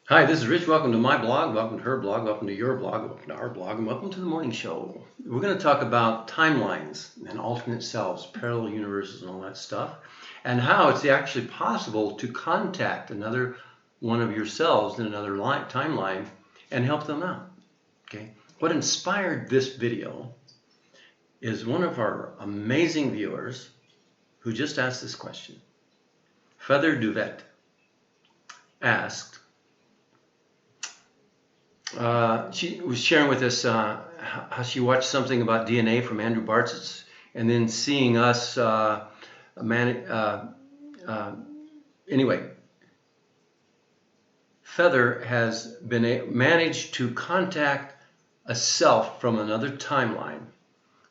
Hi, this is Rich. Welcome to my blog. Welcome to her blog. Welcome to your blog. Welcome to our blog. And welcome to the morning show. We're going to talk about timelines and alternate selves, parallel universes, and all that stuff, and how it's actually possible to contact another one of yourselves in another timeline and help them out. Okay. What inspired this video is one of our amazing viewers who just asked this question. Feather Duvet asked, she was sharing with us how she watched something about DNA from Andrew Bartz's, and then seeing us. Anyway, Feather has managed to contact a self from another timeline,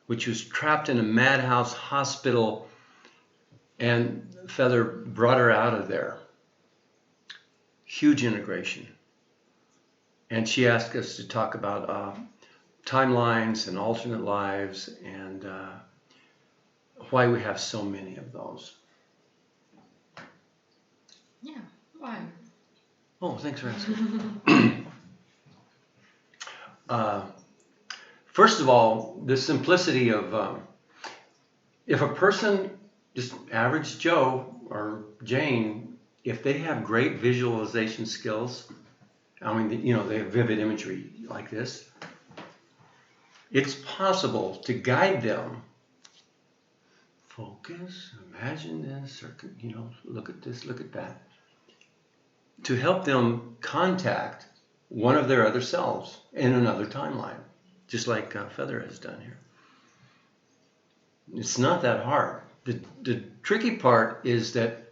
which was trapped in a madhouse hospital, and Feather brought her out of there. Huge integration. And she asked us to talk about timelines and alternate lives and why we have so many of those. Yeah, why? Oh, thanks for asking. First of all, the simplicity of if a person, just average Joe or Jane, if they have great visualization skills, I mean, they have vivid imagery like this, it's possible to guide them. Focus, imagine this, or, look at this, look at that. To help them contact one of their other selves in another timeline, just like Feather has done here. It's not that hard. The tricky part is that,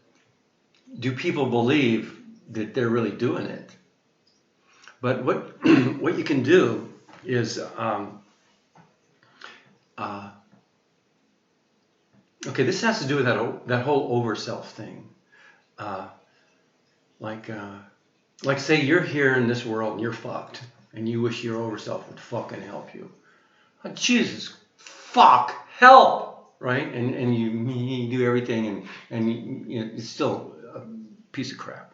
do people believe that they're really doing it? But what you can do is, okay, this has to do with that whole overself thing. Like say you're here in this world and you're fucked, and you wish your overself would fucking help you. Oh, Jesus, fuck, help, right? And you do everything, and it's still a piece of crap.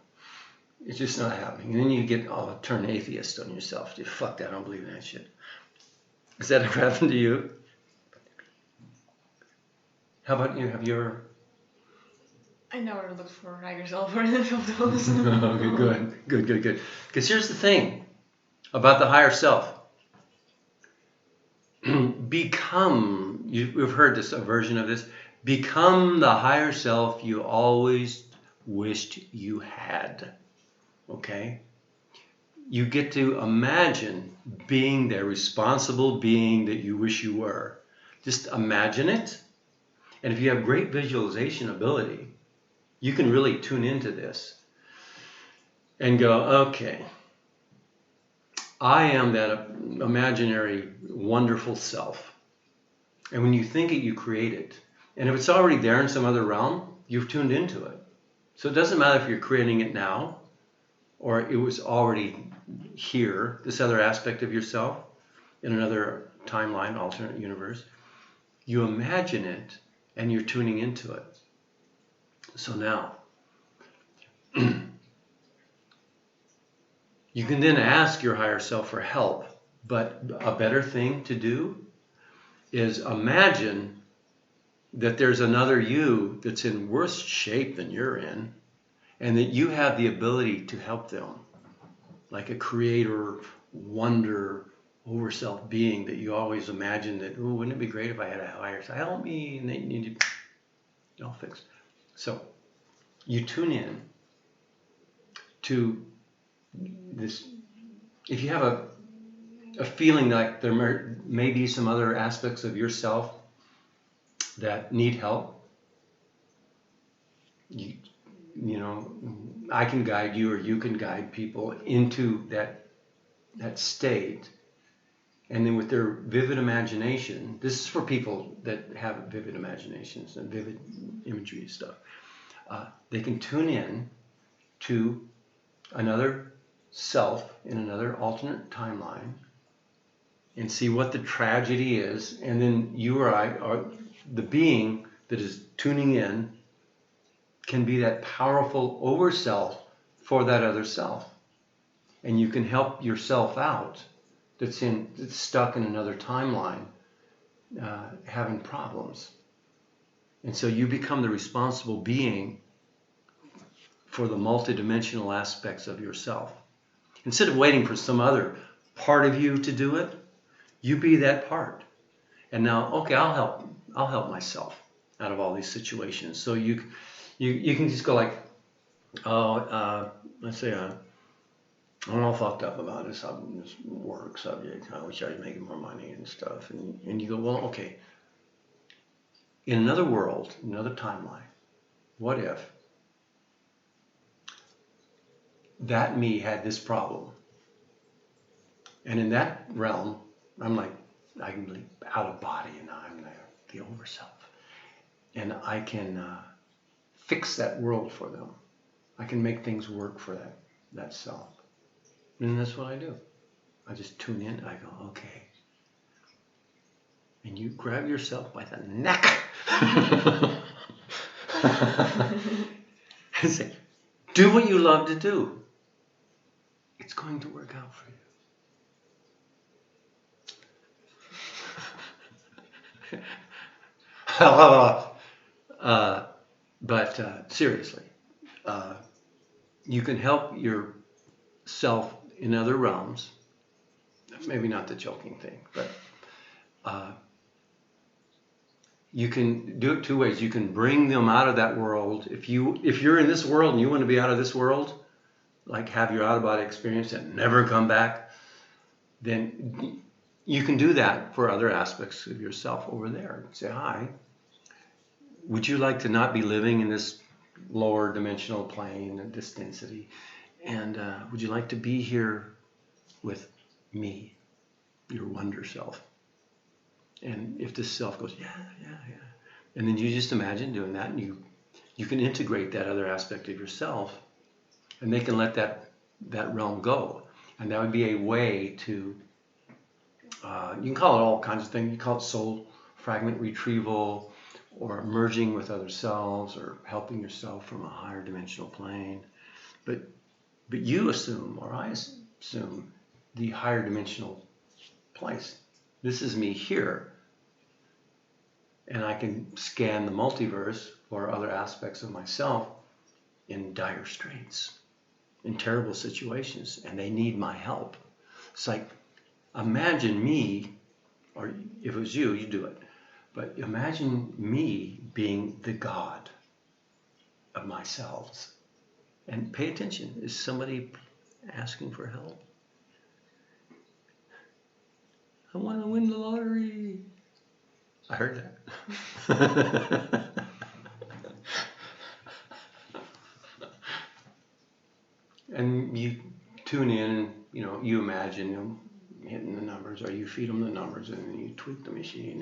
It's just not happening. And then you get turn atheist on yourself. You fuck that, I don't believe in that shit. Has that ever happened to you? How about you? Have you ever? I never looked for higher self or any of those. Okay, good. Because here's the thing about the higher self. Become, you've heard this, a version of this, become the higher self you always wished you had. Okay? You get to imagine being the responsible being that you wish you were. Just imagine it. And if you have great visualization ability, you can really tune into this and go, okay, I am that imaginary, wonderful self. And when you think it, you create it. And if it's already there in some other realm, you've tuned into it. So it doesn't matter if you're creating it now or it was already here, this other aspect of yourself in another timeline, alternate universe. You imagine it and you're tuning into it. So now, you can then ask your higher self for help, but a better thing to do is imagine that there's another you that's in worse shape than you're in, and that you have the ability to help them, like a creator, wonder, overself being that you always imagine that, oh, wouldn't it be great if I had a higher self, help me, and they need to all fixed. So you tune in to this. If you have a feeling like there may be some other aspects of yourself that need help, I can guide you, or you can guide people into that state. And then with their vivid imagination, this is for people that have vivid imaginations and vivid imagery and stuff, they can tune in to another self in another alternate timeline and see what the tragedy is. And then you or I, or the being that is tuning in, can be that powerful overself for that other self. and you can help yourself out that's stuck in another timeline, having problems. And so you become the responsible being for the multidimensional aspects of yourself. Instead of waiting for some other part of you to do it, you be that part. And now, okay, I'll help myself out of all these situations. So you can just go like, let's say I'm all fucked up about this work subject. I wish I was making more money and stuff. And you go, well, okay, in another world, another timeline, what if that me had this problem? And in that realm, I'm like, I can be out of body and I'm the Overself. And I can fix that world for them. I can make things work for that self. And that's what I do. I just tune in. I go, okay. And you grab yourself by the neck and say, do what you love to do. It's going to work out for you. But seriously, you can help yourself in other realms. Maybe not the joking thing, but you can do it two ways. You can bring them out of that world. If you're in this world and you want to be out of this world, like have your out-of-body experience and never come back, then you can do that for other aspects of yourself over there. Say, hi, would you like to not be living in this lower dimensional plane and this density? And would you like to be here with me, your wonder self? And if this self goes, yeah. And then you just imagine doing that, and you can integrate that other aspect of yourself, and they can let that realm go. And that would be a way to, you can call it all kinds of things. You call it soul fragment retrieval, or merging with other selves, or helping yourself from a higher dimensional plane. But you assume, or I assume, the higher dimensional place. This is me here. And I can scan the multiverse or other aspects of myself in dire straits, in terrible situations, and they need my help. It's like, imagine me, or if it was you, you do it, but imagine me being the God of myself. And pay attention, is somebody asking for help? I want to win the lottery. I heard that. And you tune in, and you imagine them hitting the numbers, or you feed them the numbers, and then you tweak the machine,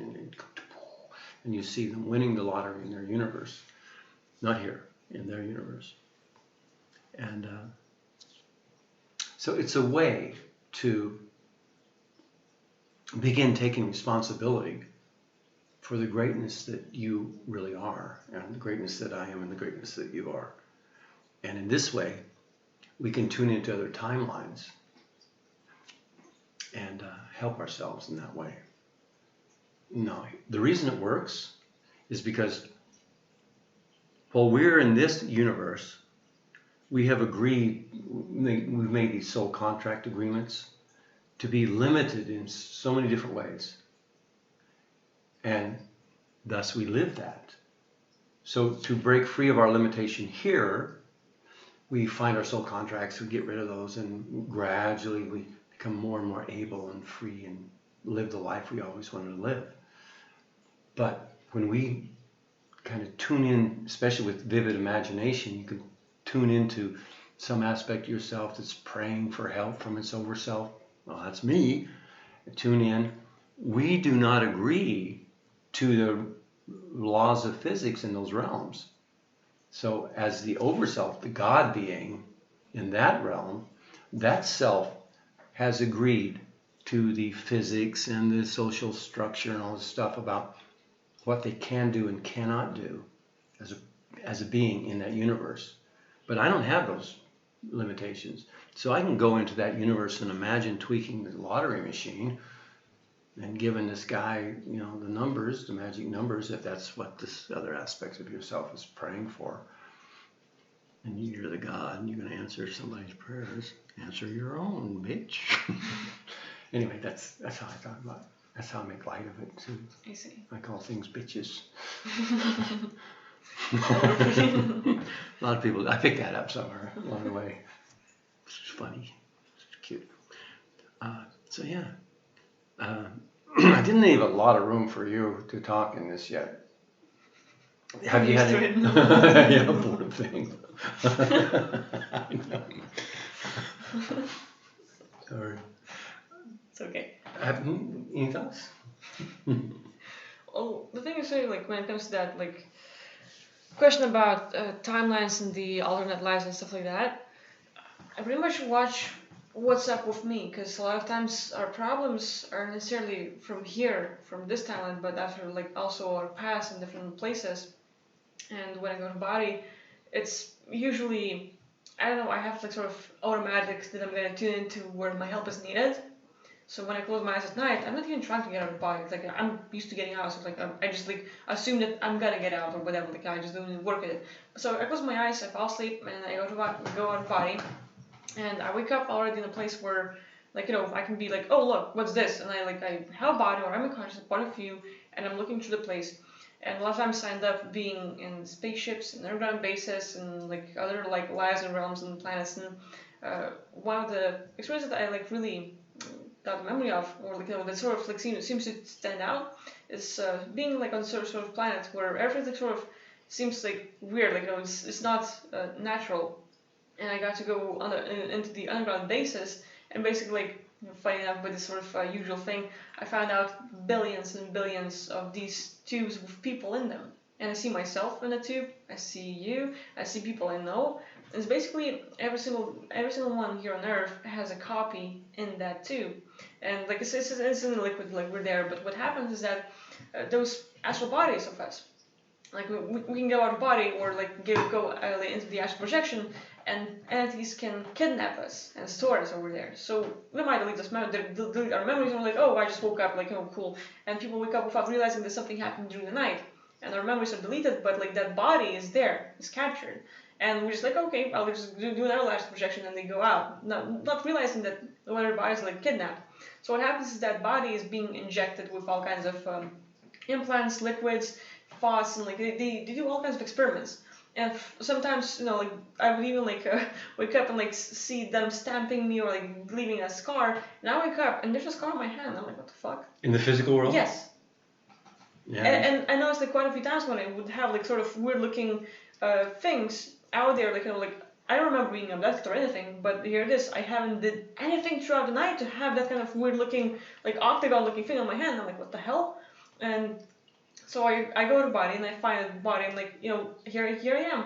and you see them winning the lottery in their universe, not here, in their universe. And so it's a way to begin taking responsibility for the greatness that you really are, and the greatness that I am, and the greatness that you are. And in this way, we can tune into other timelines and help ourselves in that way. No, the reason it works is because while we're in this universe, we have agreed, we've made these soul contract agreements to be limited in so many different ways. And thus we live that. So to break free of our limitation here, we find our soul contracts, we get rid of those, and gradually we become more and more able and free and live the life we always wanted to live. But when we kind of tune in, especially with vivid imagination, you can tune into some aspect of yourself that's praying for help from its overself. Well, that's me. Tune in. We do not agree to the laws of physics in those realms. So as the overself, the God being in that realm, that self has agreed to the physics and the social structure and all this stuff about what they can do and cannot do as a being in that universe. But I don't have those limitations. So I can go into that universe and imagine tweaking the lottery machine and giving this guy, the numbers, the magic numbers, if that's what this other aspects of yourself is praying for. And you're the God, and you're going to answer somebody's prayers. Answer your own, bitch. Anyway, that's how I talk about it. That's how I make light of it, too. I see. I call things bitches. A lot of people, I picked that up somewhere along the way. It's funny. It's cute. So, yeah. I didn't leave a lot of room for you to talk in this yet. Have you had it? Yeah, poor thing. I know. Sorry. It's okay. Any thoughts? Well, the thing is, like, when it comes to that, like, question about timelines and the alternate lives and stuff like that, I pretty much watch what's up with me, because a lot of times our problems aren't necessarily from here, from this timeline, but after, like, also our past in different places. And when I go to body, it's usually, I don't know, I have like sort of automatics that I'm gonna tune into where my help is needed. So when I close my eyes at night, I'm not even trying to get out of the body. It's like I'm used to getting out, so it's like I just like assume that I'm gonna get out or whatever. Like I just don't work at it. So I close my eyes, I fall asleep, and I go out of body, and I wake up already in a place where, like, I can be like, oh look, what's this? And I have a body, or I'm a conscious point of view, and I'm looking through the place. And a lot of times I end up being in spaceships and underground bases and like other like lives and realms and planets. And one of the experiences that I like really got the memory of, or like that sort of like seems to stand out, is being like on sort of planet where everything sort of seems like weird, like it's not natural. And I got to go into the underground bases and basically like. Funny enough, with this sort of usual thing, I found out billions and billions of these tubes with people in them. And I see myself in a tube, I see you, I see people I know. It's basically every single one here on Earth has a copy in that tube. And like it's in the liquid, like we're there. But what happens is that those astral bodies of us, like we can go out of body or like go into the astral projection, and entities can kidnap us and store us over there. So we might delete our memories, and we're like, oh, I just woke up, like, oh, cool. And people wake up without realizing that something happened during the night, and our memories are deleted, but like that body is there, it's captured. And we're just like, okay, I'll just do another astral projection, and they go out, not realizing that one of our bodies is like kidnapped. So what happens is that body is being injected with all kinds of implants, liquids, thoughts, and like they do all kinds of experiments. And sometimes, like I would even like wake up and like see them stamping me or like leaving a scar. And I wake up and there's a scar on my hand. I'm like, what the fuck? In the physical world? Yes. Yeah. And I noticed like quite a few times when I would have like sort of weird looking things out there, like like I don't remember being abducted or anything, but here it is. I haven't did anything throughout the night to have that kind of weird looking like octagon looking thing on my hand. I'm like, what the hell? And so I go to body and I find the body and like, here I am.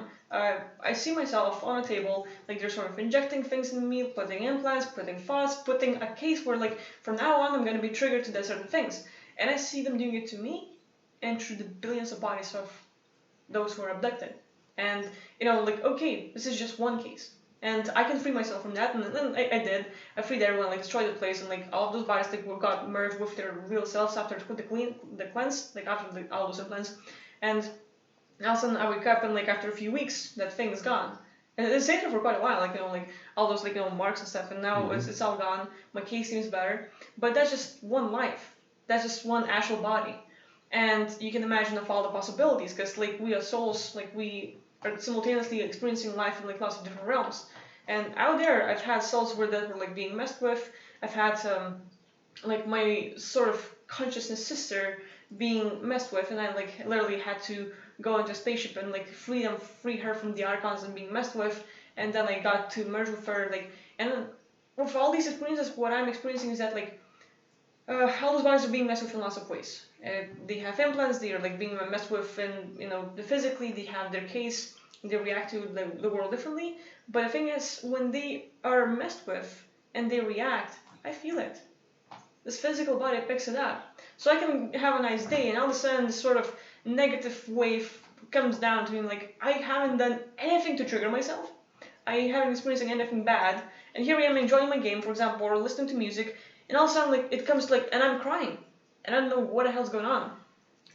I see myself on a table, like they're sort of injecting things in me, putting implants, putting thoughts, putting a case where like from now on I'm going to be triggered to the certain things. And I see them doing it to me and through the billions of bodies of those who are abducted. And, like, okay, this is just one case. And I can free myself from that, and then I did. I freed everyone, like destroyed the place, and like all of those bodies like got merged with their real selves after the cleanse, like after all those implants. And all of a sudden I wake up, and like after a few weeks, that thing is gone. And it stayed there for quite a while, like like all those like marks and stuff. And now it's all gone. My case seems better, but that's just one life. That's just one astral body, and you can imagine of all the possibilities, because like we are souls, like we are simultaneously experiencing life in like lots of different realms. And out there, I've had souls where that were like being messed with. I've had like my sort of consciousness sister being messed with, and I like literally had to go into a spaceship and like free her from the archons and being messed with. And then I got to merge with her, like, and with all these experiences, what I'm experiencing is that like all those bodies are being messed with in lots of ways. They have implants, they are like being messed with, and physically they have their case, they react to the world differently. But the thing is, when they are messed with and they react, I feel it. This physical body picks it up. So I can have a nice day, and all of a sudden this sort of negative wave comes down to me, like I haven't done anything to trigger myself. I haven't experienced anything bad, and here I am enjoying my game, for example, or listening to music, and all of a sudden, like, it comes, like, and I'm crying, and I don't know what the hell's going on.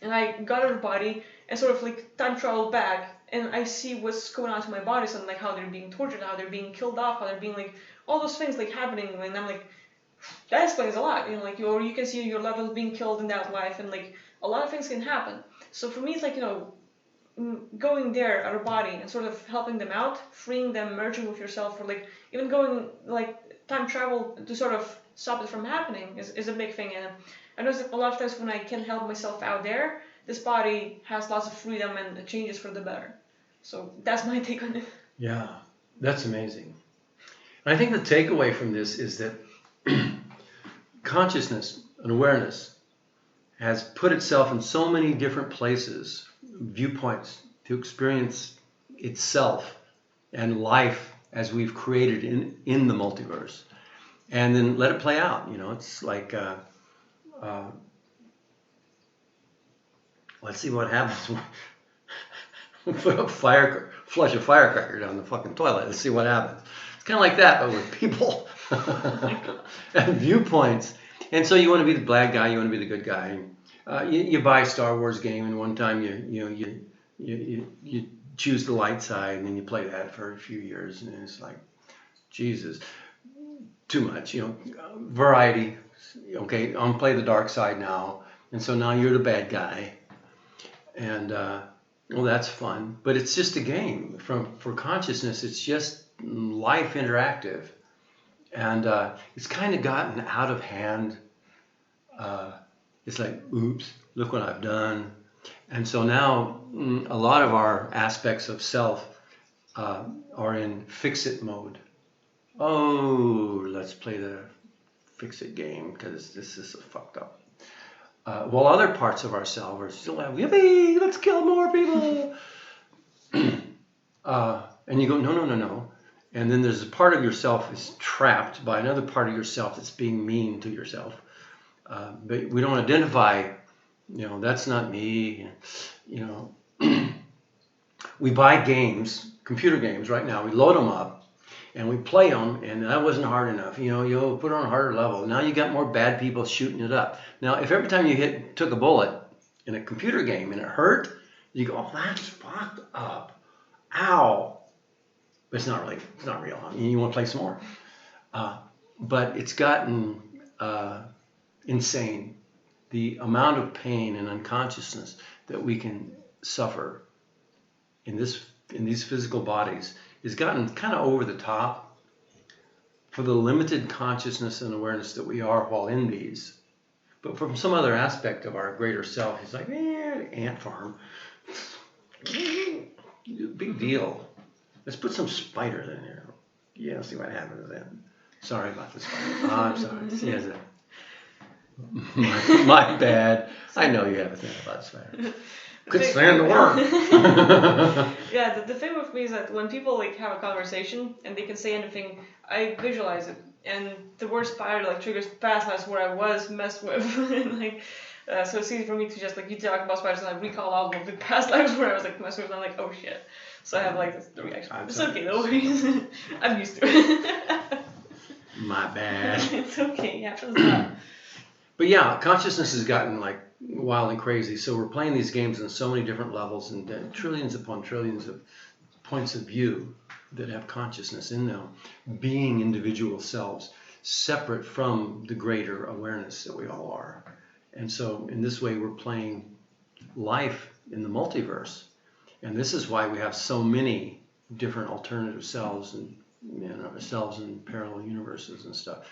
And I got out of the body and sort of, like, time traveled back, and I see what's going on to my body, so, like, how they're being tortured, how they're being killed off, how they're being, like, all those things, like, happening, and I'm like, that explains a lot, like, or you can see your loved ones being killed in that life, and, like, a lot of things can happen. So for me, it's like, going there out of body and sort of helping them out, freeing them, merging with yourself, or, like, even going, like, time travel to sort of stop it from happening is a big thing. And I notice that a lot of times when I can help myself out there, this body has lots of freedom and it changes for the better. So that's my take on it. Yeah, that's amazing. And I think the takeaway from this is that consciousness and awareness has put itself in so many different places, viewpoints, to experience itself and life as we've created in the multiverse, and then let it play out. It's like, let's see what happens. Put a flush a firecracker down the fucking toilet. Let's see what happens. It's kind of like that, but with people and viewpoints. And so you want to be the bad guy, you want to be the good guy. You buy a Star Wars game, and one time you choose the light side, and then you play that for a few years, and it's like, Jesus, too much. Variety. Okay, I'm gonna play the dark side now, and so now you're the bad guy, and well, that's fun, but it's just a game. For consciousness, it's just life interactive, and it's kind of gotten out of hand. It's like, oops, look what I've done. And so now a lot of our aspects of self are in fix-it mode. Oh, let's play the fix-it game because this is fucked up. While other parts of ourselves are still like, yippee, let's kill more people. And you go, no. And then there's a part of yourself is trapped by another part of yourself that's being mean to yourself. But we don't identify, that's not me. We buy games, computer games right now. We load them up and we play them, and that wasn't hard enough. You'll put it on a harder level. Now you got more bad people shooting it up. Now, if every time you took a bullet in a computer game and it hurt, you go, oh, that's fucked up. Ow. But it's not real. I mean, you want to play some more. But it's gotten insane. The amount of pain and unconsciousness that we can suffer in these physical bodies has gotten kind of over the top for the limited consciousness and awareness that we are while in these. But from some other aspect of our greater self, it's like, ant farm. Big deal. Let's put some spiders in here. Yeah, see what happens then. Sorry about the spider. Oh, I'm sorry. Yes, my bad. I know you have a thing about spiders. Could stand the work. Yeah, the thing with me is that when people have a conversation and they can say anything, I visualize it. And the word spider triggers past lives where I was messed with. So it's easy for me to just you talk about spiders and I recall all of the past lives where I was messed with, and I'm like, oh shit. So I have the reaction. It's okay, no worries. I'm used to it. My bad. It's okay, it happens a lot. But yeah, consciousness has gotten wild and crazy. So we're playing these games on so many different levels and trillions upon trillions of points of view that have consciousness in them, being individual selves, separate from the greater awareness that we all are. And so in this way, we're playing life in the multiverse. And this is why we have so many different alternative selves and selves in parallel universes and stuff.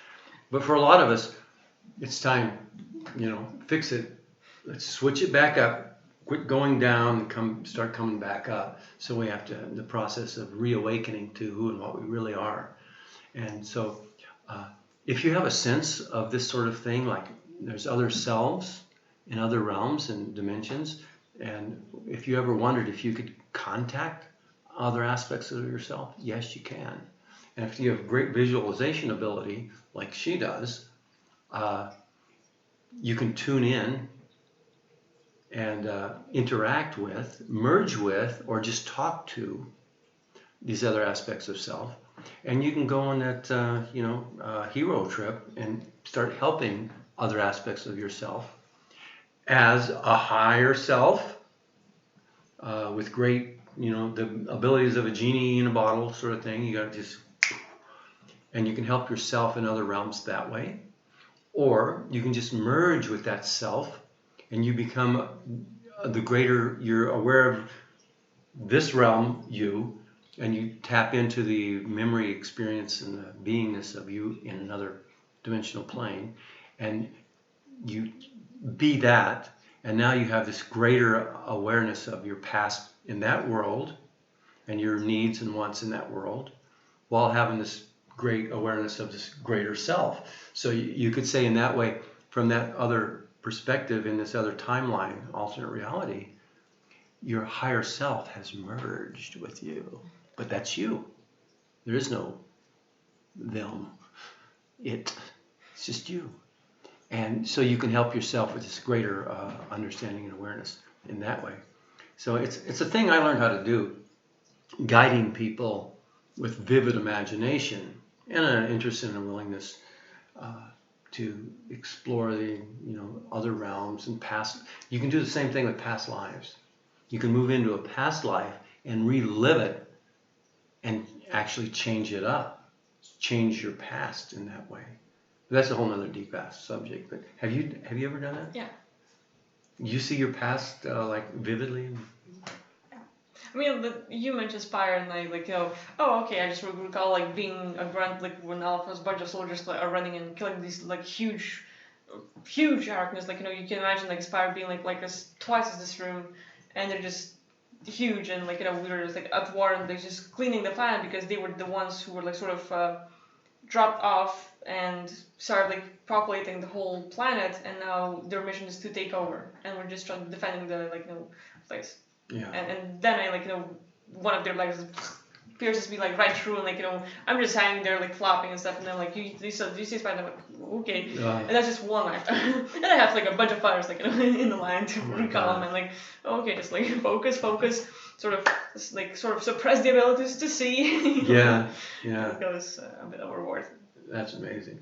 But for a lot of us, it's time, fix it. Let's switch it back up. Quit going down and start coming back up. So we have the process of reawakening to who and what we really are. And so if you have a sense of this sort of thing, there's other selves in other realms and dimensions, and if you ever wondered if you could contact other aspects of yourself, yes, you can. And if you have great visualization ability, like she does, you can tune in and interact with, merge with, or just talk to these other aspects of self. And you can go on that, hero trip and start helping other aspects of yourself as a higher self with great, the abilities of a genie in a bottle sort of thing. You got to just, and you can help yourself in other realms that way. Or you can just merge with that self and you become the greater, you're aware of this realm, you, and you tap into the memory experience and the beingness of you in another dimensional plane, and you be that, and now you have this greater awareness of your past in that world and your needs and wants in that world, while having this great awareness of this greater self. So you could say in that way, from that other perspective, in this other timeline, alternate reality, your higher self has merged with you. But that's you. There is no them, it's just you. And so you can help yourself with this greater understanding and awareness in that way. So it's a thing I learned how to do, guiding people with vivid imagination and an interest and a willingness to explore the other realms and past. You can do the same thing with past lives. You can move into a past life and relive it and actually change it up, change your past in that way. That's a whole other deep ass subject. But have you ever done that? Yeah. You see your past like vividly? I mean, you mentioned Spire, and I I just recall like being a grunt, like when all of us bunch of soldiers are running and killing these like huge arachnids. Like you can imagine like Spire being like twice as this room, and they're just huge, and we were just like at war, and they're just cleaning the planet because they were the ones who were like sort of dropped off and started like populating the whole planet, and now their mission is to take over, and we're just trying to defending the place. Yeah. And then I one of their legs pierces me like right through, and I'm just hanging there like flopping and stuff, and then you see Spider, I'm like okay, and that's just one life. And I have like a bunch of fires in the line to recall them, and okay, just like focus, sort of suppress the abilities to see. Yeah. It goes a bit overboard. That's amazing.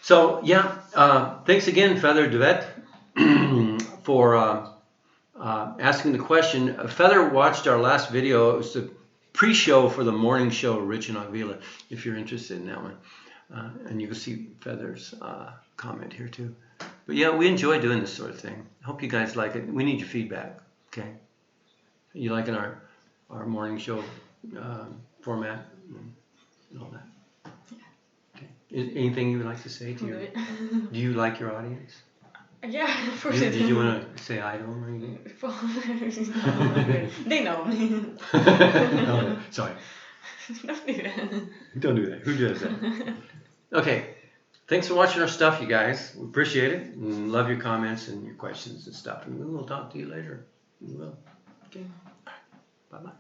So yeah, thanks again, Feather Duvet, for asking the question. Feather watched our last video. It was the pre-show for the morning show, Rich and Agvila, if you're interested in that one. And you can see Feather's comment here too. But yeah, we enjoy doing this sort of thing. I hope you guys like it. We need your feedback, okay? You liking our morning show format and all that? Okay. Anything you would like to say to your... Do you like your audience? Yeah, of course. Did you want to say hi to them or anything? They know me. Oh, sorry. Don't do that. Don't do that. Who does that? Okay. Thanks for watching our stuff, you guys. We appreciate it. And love your comments and your questions and stuff. And we will talk to you later. We will. Okay. Bye-bye.